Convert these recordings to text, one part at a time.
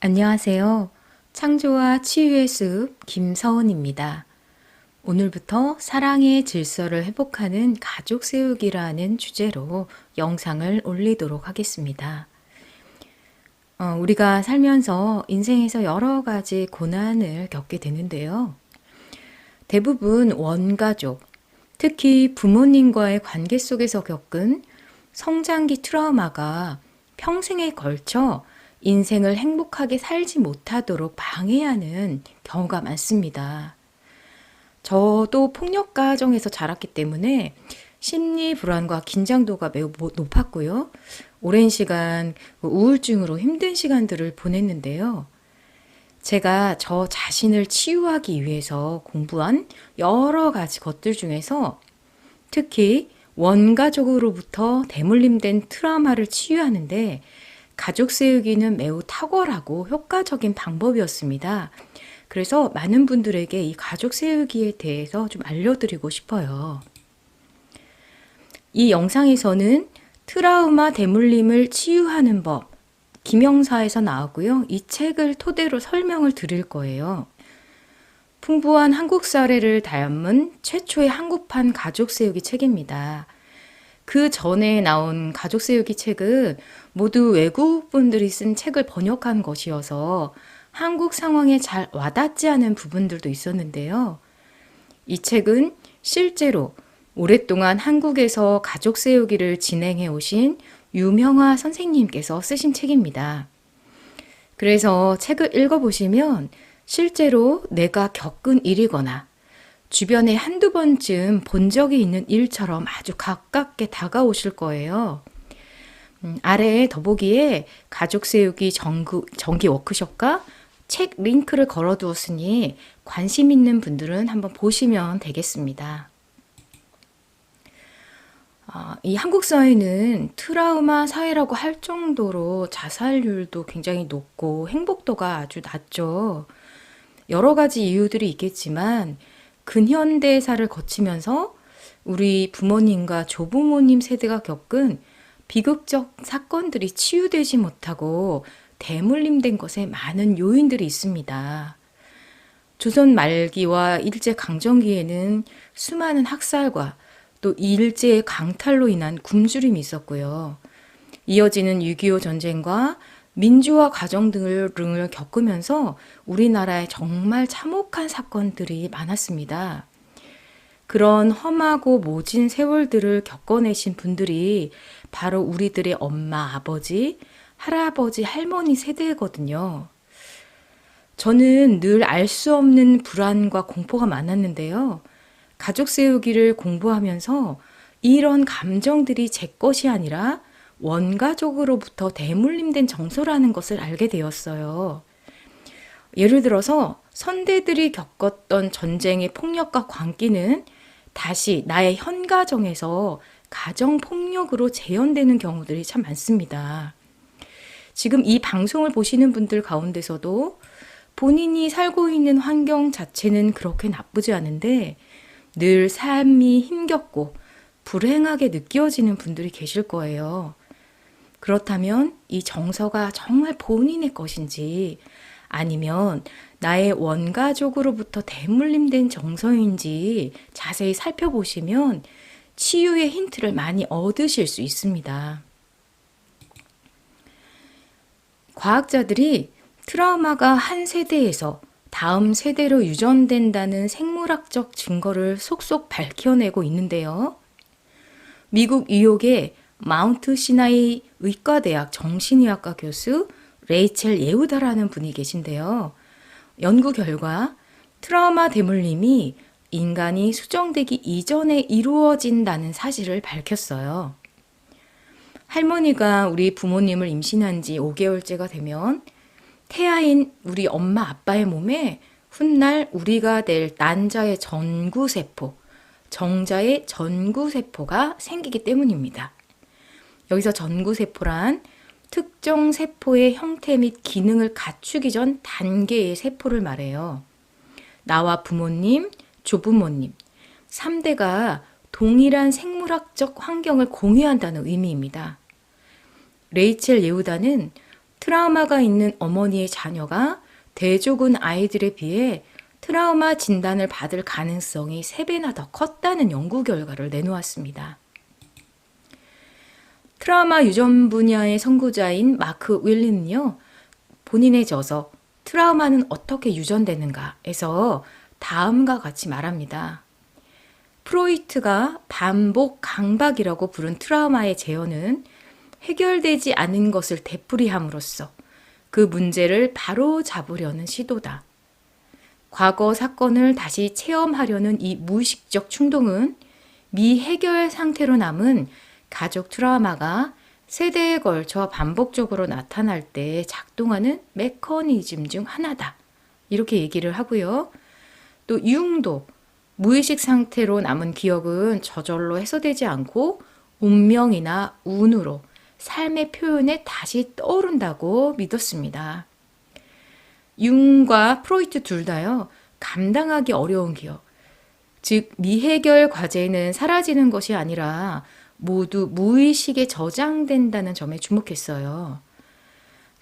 안녕하세요. 창조와 치유의 숲 김서은입니다. 오늘부터 사랑의 질서를 회복하는 가족 세우기라는 주제로 영상을 올리도록 하겠습니다. 우리가 살면서 인생에서 여러 가지 고난을 겪게 되는데요. 대부분 원가족, 특히 부모님과의 관계 속에서 겪은 성장기 트라우마가 평생에 걸쳐 인생을 행복하게 살지 못하도록 방해하는 경우가 많습니다. 저도 폭력 가정에서 자랐기 때문에 심리 불안과 긴장도가 매우 높았고요. 오랜 시간 우울증으로 힘든 시간들을 보냈는데요. 제가 저 자신을 치유하기 위해서 공부한 여러 가지 것들 중에서 특히 원가족으로부터 대물림된 트라우마를 치유하는데 가족 세우기는 매우 탁월하고 효과적인 방법이었습니다. 그래서 많은 분들에게 이 가족 세우기에 대해서 좀 알려드리고 싶어요. 이 영상에서는 트라우마 대물림을 치유하는 법, 김영사에서 나왔고요. 이 책을 토대로 설명을 드릴 거예요. 풍부한 한국 사례를 담은 최초의 한국판 가족 세우기 책입니다. 그 전에 나온 가족 세우기 책은 모두 외국 분들이 쓴 책을 번역한 것이어서 한국 상황에 잘 와닿지 않은 부분들도 있었는데요. 이 책은 실제로 오랫동안 한국에서 가족 세우기를 진행해 오신 유명하 선생님께서 쓰신 책입니다. 그래서 책을 읽어보시면 실제로 내가 겪은 일이거나 주변에 한두 번쯤 본 적이 있는 일처럼 아주 가깝게 다가오실 거예요. 아래에 더보기에 가족 세우기 정기 워크숍과 책 링크를 걸어 두었으니 관심 있는 분들은 한번 보시면 되겠습니다. 이 한국 사회는 트라우마 사회라고 할 정도로 자살률도 굉장히 높고 행복도가 아주 낮죠. 여러 가지 이유들이 있겠지만 근현대사를 거치면서 우리 부모님과 조부모님 세대가 겪은 비극적 사건들이 치유되지 못하고 대물림된 것에 많은 요인들이 있습니다. 조선 말기와 일제 강점기에는 수많은 학살과 또 일제의 강탈로 인한 굶주림이 있었고요. 이어지는 6.25 전쟁과 민주화 과정 등을 겪으면서 우리나라에 정말 참혹한 사건들이 많았습니다. 그런 험하고 모진 세월들을 겪어내신 분들이 바로 우리들의 엄마, 아버지, 할아버지, 할머니 세대거든요. 저는 늘 알 수 없는 불안과 공포가 많았는데요. 가족 세우기를 공부하면서 이런 감정들이 제 것이 아니라 원가족으로부터 대물림된 정서라는 것을 알게 되었어요. 예를 들어서 선대들이 겪었던 전쟁의 폭력과 광기는 다시 나의 현 가정에서 가정폭력으로 재현되는 경우들이 참 많습니다. 지금 이 방송을 보시는 분들 가운데서도 본인이 살고 있는 환경 자체는 그렇게 나쁘지 않은데 늘 삶이 힘겹고 불행하게 느껴지는 분들이 계실 거예요. 그렇다면 이 정서가 정말 본인의 것인지 아니면 나의 원가족으로부터 대물림된 정서인지 자세히 살펴보시면 치유의 힌트를 많이 얻으실 수 있습니다. 과학자들이 트라우마가 한 세대에서 다음 세대로 유전된다는 생물학적 증거를 속속 밝혀내고 있는데요. 미국 뉴욕의 마운트 시나이 의과대학 정신의학과 교수 레이첼 예우다라는 분이 계신데요. 연구 결과 트라우마 대물림이 인간이 수정되기 이전에 이루어진다는 사실을 밝혔어요. 할머니가 우리 부모님을 임신한 지 5개월째가 되면 태아인 우리 엄마 아빠의 몸에 훗날 우리가 될 난자의 전구세포, 정자의 전구세포가 생기기 때문입니다. 여기서 전구세포란 특정 세포의 형태 및 기능을 갖추기 전 단계의 세포를 말해요. 나와 부모님, 조부모님, 3대가 동일한 생물학적 환경을 공유한다는 의미입니다. 레이첼 예우다는 트라우마가 있는 어머니의 자녀가 대조군 아이들에 비해 트라우마 진단을 받을 가능성이 3배나 더 컸다는 연구 결과를 내놓았습니다. 트라우마 유전 분야의 선구자인 마크 윌린은요, 본인의 저서 트라우마는 어떻게 유전되는가에서 다음과 같이 말합니다. 프로이트가 반복 강박이라고 부른 트라우마의 재현은 해결되지 않은 것을 되풀이함으로써 그 문제를 바로 잡으려는 시도다. 과거 사건을 다시 체험하려는 이 무의식적 충동은 미해결 상태로 남은 가족 트라우마가 세대에 걸쳐 반복적으로 나타날 때 작동하는 메커니즘 중 하나다. 이렇게 얘기를 하고요. 또 융도 무의식 상태로 남은 기억은 저절로 해소되지 않고 운명이나 운으로 삶의 표현에 다시 떠오른다고 믿었습니다. 융과 프로이트 둘 다요, 감당하기 어려운 기억, 즉 미해결 과제는 사라지는 것이 아니라 모두 무의식에 저장된다는 점에 주목했어요.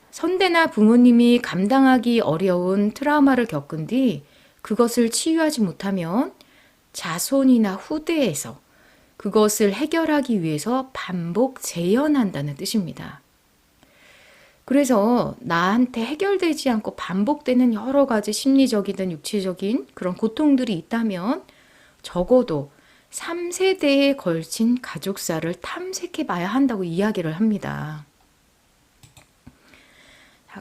선대나 부모님이 감당하기 어려운 트라우마를 겪은 뒤 그것을 치유하지 못하면 자손이나 후대에서 그것을 해결하기 위해서 반복 재현한다는 뜻입니다. 그래서 나한테 해결되지 않고 반복되는 여러 가지 심리적이든 육체적인 그런 고통들이 있다면 적어도 3세대에 걸친 가족사를 탐색해 봐야 한다고 이야기를 합니다.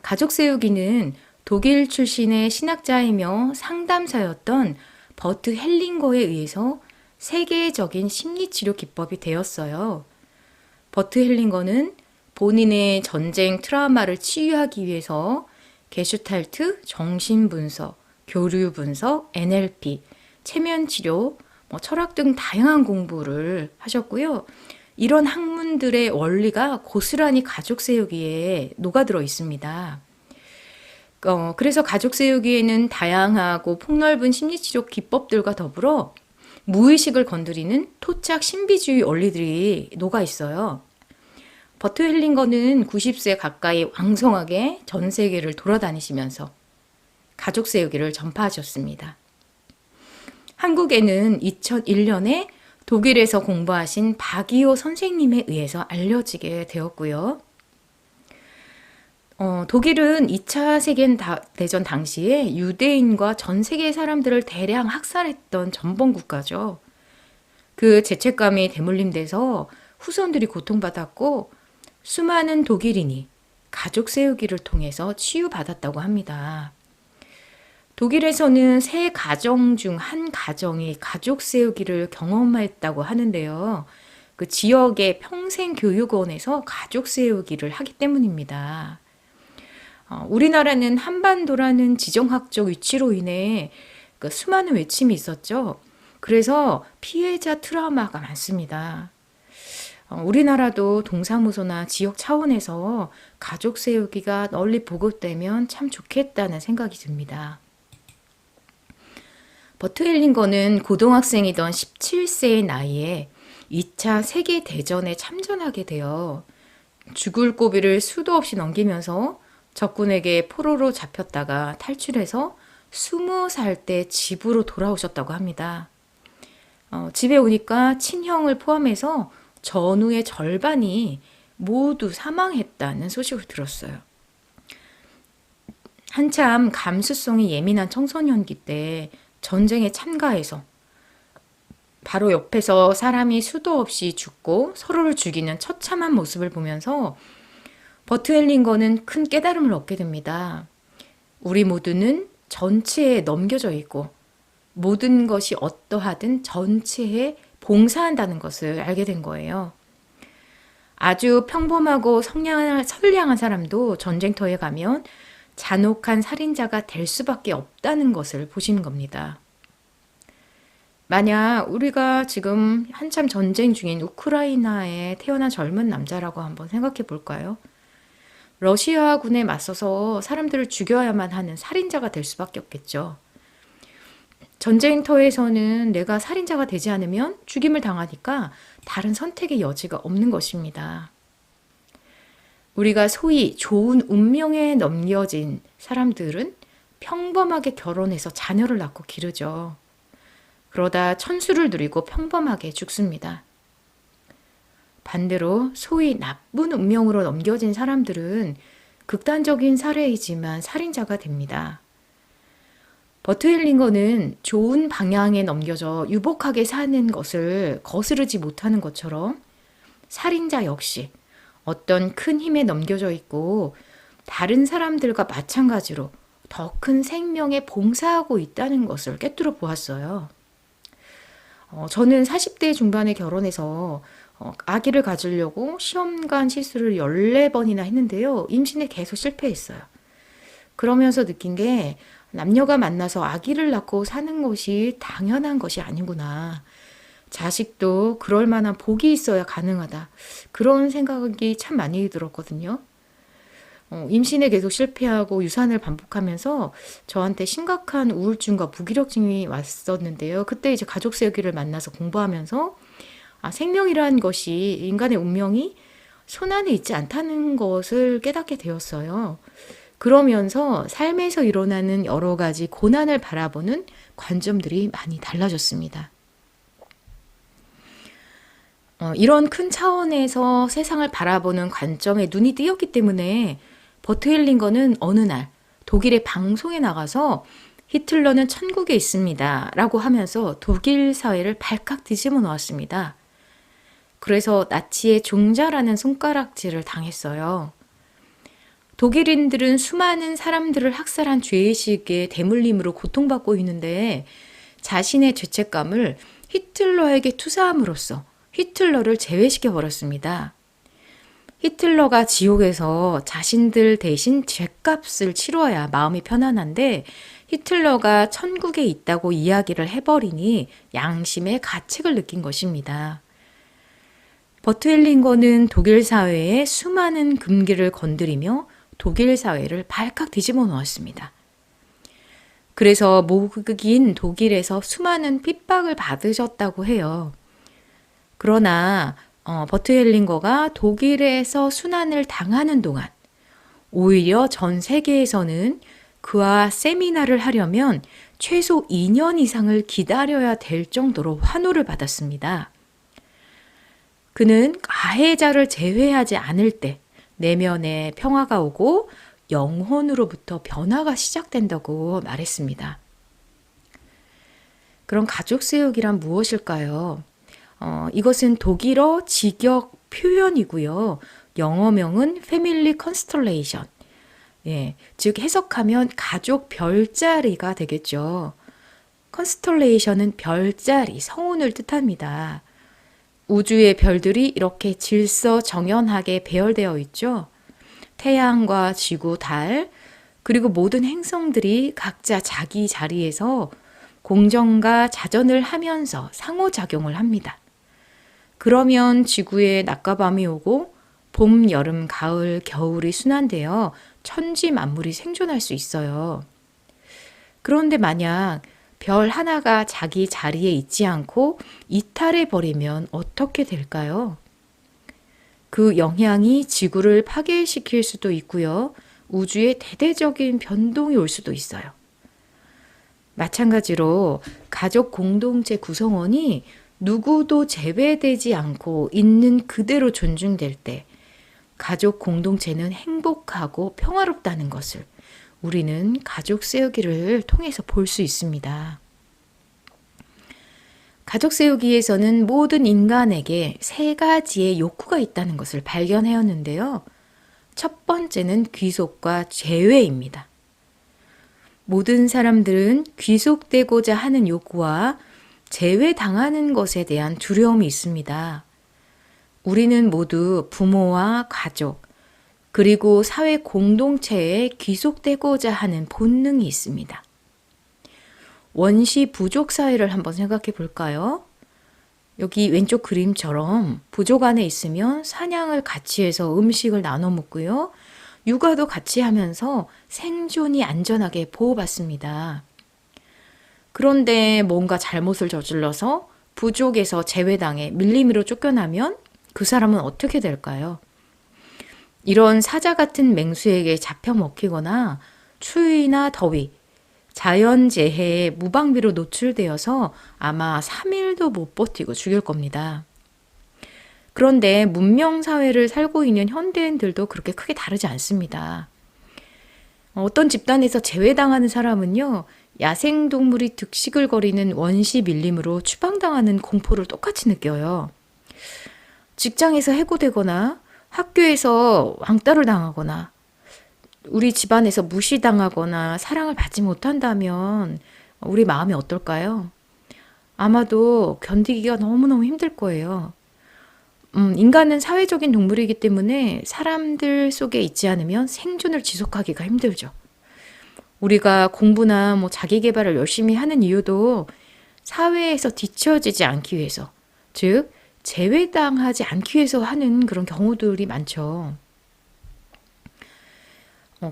가족 세우기는 독일 출신의 신학자이며 상담사였던 버트 헬링거에 의해서 세계적인 심리치료 기법이 되었어요. 버트 헬링거는 본인의 전쟁 트라우마를 치유하기 위해서 게슈탈트, 정신분석, 교류분석, NLP, 체면치료, 철학 등 다양한 공부를 하셨고요. 이런 학문들의 원리가 고스란히 가족 세우기에 녹아들어 있습니다. 그래서 가족 세우기에는 다양하고 폭넓은 심리치료 기법들과 더불어 무의식을 건드리는 토착 신비주의 원리들이 녹아 있어요. 버트 헬링거는 90세 가까이 왕성하게 전 세계를 돌아다니시면서 가족 세우기를 전파하셨습니다. 한국에는 2001년에 독일에서 공부하신 박이호 선생님에 의해서 알려지게 되었고요. 독일은 2차 세계대전 당시에 유대인과 전 세계 사람들을 대량 학살했던 전범 국가죠. 그 죄책감이 대물림돼서 후손들이 고통받았고 수많은 독일인이 가족 세우기를 통해서 치유받았다고 합니다. 독일에서는 3가정 중 1가정이 가족 세우기를 경험했다고 하는데요. 그 지역의 평생교육원에서 가족 세우기를 하기 때문입니다. 우리나라는 한반도라는 지정학적 위치로 인해 그 수많은 외침이 있었죠. 그래서 피해자 트라우마가 많습니다. 우리나라도 동사무소나 지역 차원에서 가족 세우기가 널리 보급되면 참 좋겠다는 생각이 듭니다. 버트 헬링거는 고등학생이던 17세의 나이에 2차 세계대전에 참전하게 되어 죽을 고비를 수도 없이 넘기면서 적군에게 포로로 잡혔다가 탈출해서 20살 때 집으로 돌아오셨다고 합니다. 집에 오니까 친형을 포함해서 전우의 절반이 모두 사망했다는 소식을 들었어요. 한참 감수성이 예민한 청소년기 때 전쟁에 참가해서 바로 옆에서 사람이 수도 없이 죽고 서로를 죽이는 처참한 모습을 보면서 버트 헬링거는 큰 깨달음을 얻게 됩니다. 우리 모두는 전체에 넘겨져 있고 모든 것이 어떠하든 전체에 봉사한다는 것을 알게 된 거예요. 아주 평범하고 선량한 사람도 전쟁터에 가면 잔혹한 살인자가 될 수밖에 없다는 것을 보시는 겁니다. 만약 우리가 지금 한참 전쟁 중인 우크라이나에 태어난 젊은 남자라고 한번 생각해 볼까요? 러시아군에 맞서서 사람들을 죽여야만 하는 살인자가 될 수밖에 없겠죠. 전쟁터에서는 내가 살인자가 되지 않으면 죽임을 당하니까 다른 선택의 여지가 없는 것입니다. 우리가 소위 좋은 운명에 넘겨진 사람들은 평범하게 결혼해서 자녀를 낳고 기르죠. 그러다 천수를 누리고 평범하게 죽습니다. 반대로 소위 나쁜 운명으로 넘겨진 사람들은 극단적인 사례이지만 살인자가 됩니다. 버트 헬링거는 좋은 방향에 넘겨져 유복하게 사는 것을 거스르지 못하는 것처럼 살인자 역시 어떤 큰 힘에 넘겨져 있고 다른 사람들과 마찬가지로 더 큰 생명에 봉사하고 있다는 것을 꿰뚫어 보았어요. 저는 40대 중반에 결혼해서 아기를 가지려고 시험관 시술을 14번이나 했는데요. 임신에 계속 실패했어요. 그러면서 느낀 게 남녀가 만나서 아기를 낳고 사는 것이 당연한 것이 아니구나. 자식도 그럴 만한 복이 있어야 가능하다. 그런 생각이 참 많이 들었거든요. 임신에 계속 실패하고 유산을 반복하면서 저한테 심각한 우울증과 무기력증이 왔었는데요. 그때 이제 가족 세우기를 만나서 공부하면서 생명이라는 것이 인간의 운명이 손안에 있지 않다는 것을 깨닫게 되었어요. 그러면서 삶에서 일어나는 여러 가지 고난을 바라보는 관점들이 많이 달라졌습니다. 이런 큰 차원에서 세상을 바라보는 관점에 눈이 띄었기 때문에 버트 헬링거는 어느 날 독일의 방송에 나가서 히틀러는 천국에 있습니다 라고 하면서 독일 사회를 발칵 뒤집어 놓았습니다. 그래서 나치의 종자라는 손가락질을 당했어요. 독일인들은 수많은 사람들을 학살한 죄의식에 대물림으로 고통받고 있는데 자신의 죄책감을 히틀러에게 투사함으로써 히틀러를 제외시켜 버렸습니다. 히틀러가 지옥에서 자신들 대신 죗값을 치러야 마음이 편안한데 히틀러가 천국에 있다고 이야기를 해버리니 양심의 가책을 느낀 것입니다. 버트 헬링거는 독일 사회의 수많은 금기를 건드리며 독일 사회를 발칵 뒤집어 놓았습니다. 그래서 모국인 독일에서 수많은 핍박을 받으셨다고 해요. 그러나 버트 헬링거가 독일에서 순환을 당하는 동안 오히려 전 세계에서는 그와 세미나를 하려면 최소 2년 이상을 기다려야 될 정도로 환호를 받았습니다. 그는 가해자를 제외하지 않을 때 내면에 평화가 오고 영혼으로부터 변화가 시작된다고 말했습니다. 그럼 가족 세우기란 무엇일까요? 이것은 독일어 직역 표현이고요. 영어명은 패밀리 컨스텔레이션. 즉 해석하면 가족 별자리가 되겠죠. 컨스텔레이션은 별자리, 성운을 뜻합니다. 우주의 별들이 이렇게 질서정연하게 배열되어 있죠. 태양과 지구, 달, 그리고 모든 행성들이 각자 자기 자리에서 공전과 자전을 하면서 상호작용을 합니다. 그러면 지구에 낮과 밤이 오고 봄, 여름, 가을, 겨울이 순환되어 천지 만물이 생존할 수 있어요. 그런데 만약 별 하나가 자기 자리에 있지 않고 이탈해 버리면 어떻게 될까요? 그 영향이 지구를 파괴시킬 수도 있고요. 우주에 대대적인 변동이 올 수도 있어요. 마찬가지로 가족 공동체 구성원이 누구도 제외되지 않고 있는 그대로 존중될 때 가족 공동체는 행복하고 평화롭다는 것을 우리는 가족 세우기를 통해서 볼 수 있습니다. 가족 세우기에서는 모든 인간에게 3가지의 욕구가 있다는 것을 발견하였는데요. 첫 번째는 귀속과 제외입니다. 모든 사람들은 귀속되고자 하는 욕구와 제외당하는 것에 대한 두려움이 있습니다. 우리는 모두 부모와 가족, 그리고 사회 공동체에 귀속되고자 하는 본능이 있습니다. 원시 부족 사회를 한번 생각해 볼까요? 여기 왼쪽 그림처럼 부족 안에 있으면 사냥을 같이 해서 음식을 나눠 먹고요. 육아도 같이 하면서 생존이 안전하게 보호받습니다. 그런데 뭔가 잘못을 저질러서 부족에서 제외당해 밀림으로 쫓겨나면 그 사람은 어떻게 될까요? 이런 사자 같은 맹수에게 잡혀 먹히거나 추위나 더위, 자연재해에 무방비로 노출되어서 아마 3일도 못 버티고 죽일 겁니다. 그런데 문명사회를 살고 있는 현대인들도 그렇게 크게 다르지 않습니다. 어떤 집단에서 제외당하는 사람은요, 야생동물이 득식을 거리는 원시 밀림으로 추방당하는 공포를 똑같이 느껴요. 직장에서 해고되거나 학교에서 왕따를 당하거나 우리 집안에서 무시당하거나 사랑을 받지 못한다면 우리 마음이 어떨까요? 아마도 견디기가 너무너무 힘들 거예요. 인간은 사회적인 동물이기 때문에 사람들 속에 있지 않으면 생존을 지속하기가 힘들죠. 우리가 공부나 자기 개발을 열심히 하는 이유도 사회에서 뒤처지지 않기 위해서, 즉 제외당하지 않기 위해서 하는 그런 경우들이 많죠.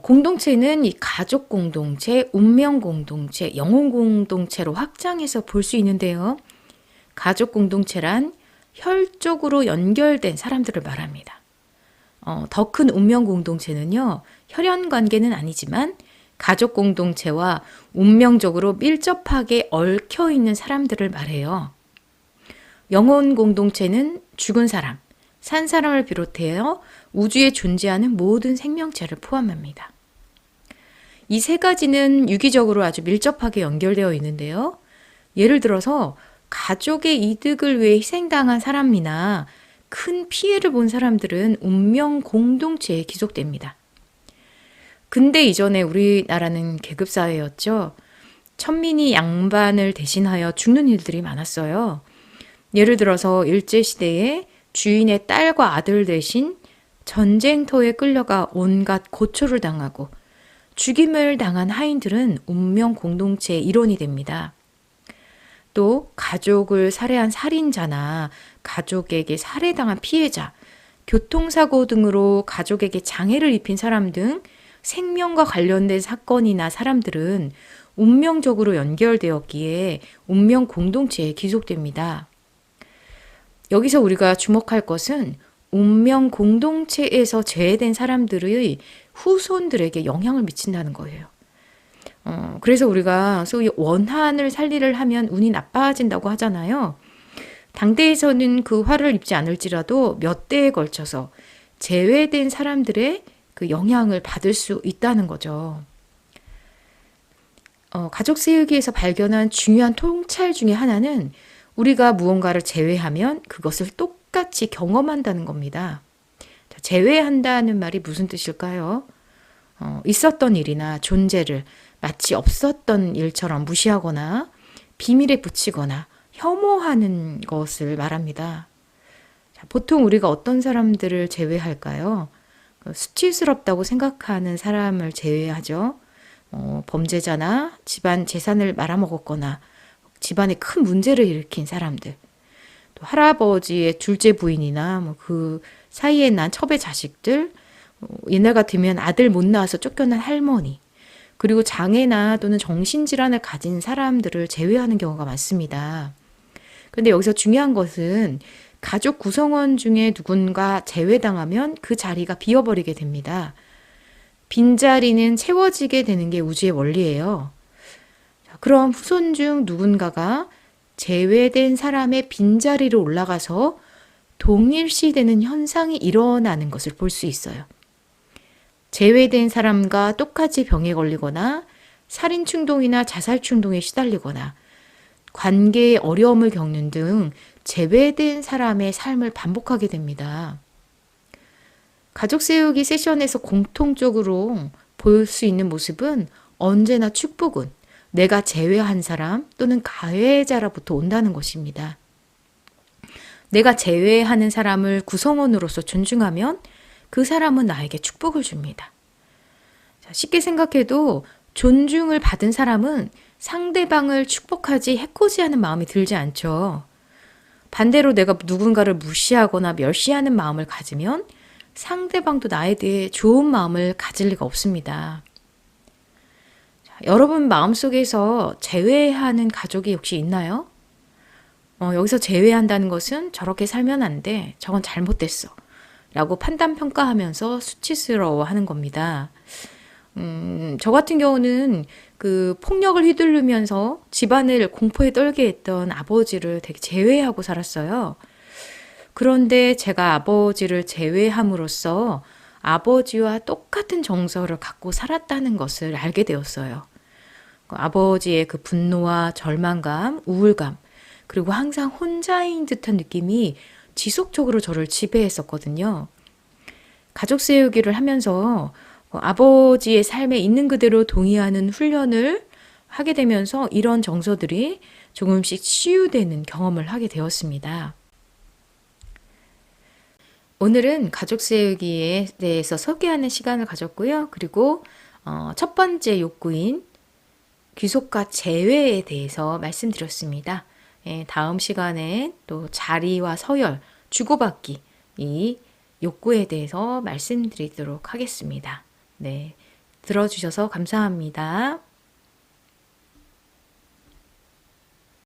공동체는 이 가족 공동체, 운명 공동체, 영혼 공동체로 확장해서 볼 수 있는데요. 가족 공동체란 혈족으로 연결된 사람들을 말합니다. 더 큰 운명 공동체는요, 혈연 관계는 아니지만 가족 공동체와 운명적으로 밀접하게 얽혀 있는 사람들을 말해요. 영혼 공동체는 죽은 사람, 산 사람을 비롯해서 우주에 존재하는 모든 생명체를 포함합니다. 이 세 가지는 유기적으로 아주 밀접하게 연결되어 있는데요. 예를 들어서 가족의 이득을 위해 희생당한 사람이나 큰 피해를 본 사람들은 운명 공동체에 기속됩니다. 근대 이전에 우리나라는 계급사회였죠. 천민이 양반을 대신하여 죽는 일들이 많았어요. 예를 들어서 일제시대에 주인의 딸과 아들 대신 전쟁터에 끌려가 온갖 고초를 당하고 죽임을 당한 하인들은 운명 공동체의 일원이 됩니다. 또 가족을 살해한 살인자나 가족에게 살해당한 피해자, 교통사고 등으로 가족에게 장애를 입힌 사람 등 생명과 관련된 사건이나 사람들은 운명적으로 연결되었기에 운명 공동체에 기속됩니다. 여기서 우리가 주목할 것은 운명 공동체에서 제외된 사람들의 후손들에게 영향을 미친다는 거예요. 그래서 우리가 소위 원한을 살리를 하면 운이 나빠진다고 하잖아요. 당대에서는 그 화를 입지 않을지라도 몇 대에 걸쳐서 제외된 사람들의 그 영향을 받을 수 있다는 거죠. 가족 세우기에서 발견한 중요한 통찰 중에 하나는 우리가 무언가를 제외하면 그것을 똑같이 경험한다는 겁니다. 제외한다는 말이 무슨 뜻일까요? 있었던 일이나 존재를 마치 없었던 일처럼 무시하거나 비밀에 붙이거나 혐오하는 것을 말합니다. 보통 우리가 어떤 사람들을 제외할까요? 수치스럽다고 생각하는 사람을 제외하죠. 범죄자나 집안 재산을 말아먹었거나 집안에 큰 문제를 일으킨 사람들, 또 할아버지의 둘째 부인이나 그 사이에 난 첩의 자식들, 옛날 같으면 아들 못 낳아서 쫓겨난 할머니, 그리고 장애나 또는 정신질환을 가진 사람들을 제외하는 경우가 많습니다. 근데 여기서 중요한 것은 가족 구성원 중에 누군가 제외당하면 그 자리가 비어버리게 됩니다. 빈자리는 채워지게 되는 게 우주의 원리예요. 그럼 후손 중 누군가가 제외된 사람의 빈자리로 올라가서 동일시되는 현상이 일어나는 것을 볼 수 있어요. 제외된 사람과 똑같이 병에 걸리거나 살인 충동이나 자살 충동에 시달리거나 관계의 어려움을 겪는 등 제외된 사람의 삶을 반복하게 됩니다. 가족 세우기 세션에서 공통적으로 볼 수 있는 모습은 언제나 축복은 내가 제외한 사람 또는 가해자로부터 온다는 것입니다. 내가 제외하는 사람을 구성원으로서 존중하면 그 사람은 나에게 축복을 줍니다. 쉽게 생각해도 존중을 받은 사람은 상대방을 축복하지 해코지하는 마음이 들지 않죠. 반대로 내가 누군가를 무시하거나 멸시하는 마음을 가지면 상대방도 나에 대해 좋은 마음을 가질 리가 없습니다. 여러분 마음속에서 제외하는 가족이 혹시 있나요? 여기서 제외한다는 것은 저렇게 살면 안 돼. 저건 잘못됐어. 라고 판단 평가하면서 수치스러워 하는 겁니다. 저 같은 경우는 그 폭력을 휘두르면서 집안을 공포에 떨게 했던 아버지를 되게 제외하고 살았어요. 그런데 제가 아버지를 제외함으로써 아버지와 똑같은 정서를 갖고 살았다는 것을 알게 되었어요. 아버지의 그 분노와 절망감, 우울감, 그리고 항상 혼자인 듯한 느낌이 지속적으로 저를 지배했었거든요. 가족 세우기를 하면서 아버지의 삶에 있는 그대로 동의하는 훈련을 하게 되면서 이런 정서들이 조금씩 치유되는 경험을 하게 되었습니다. 오늘은 가족 세우기에 대해서 소개하는 시간을 가졌고요. 그리고 첫 번째 욕구인 귀속과 재회에 대해서 말씀드렸습니다. 다음 시간에 또 자리와 서열, 주고받기 이 욕구에 대해서 말씀드리도록 하겠습니다. 네, 들어주셔서 감사합니다.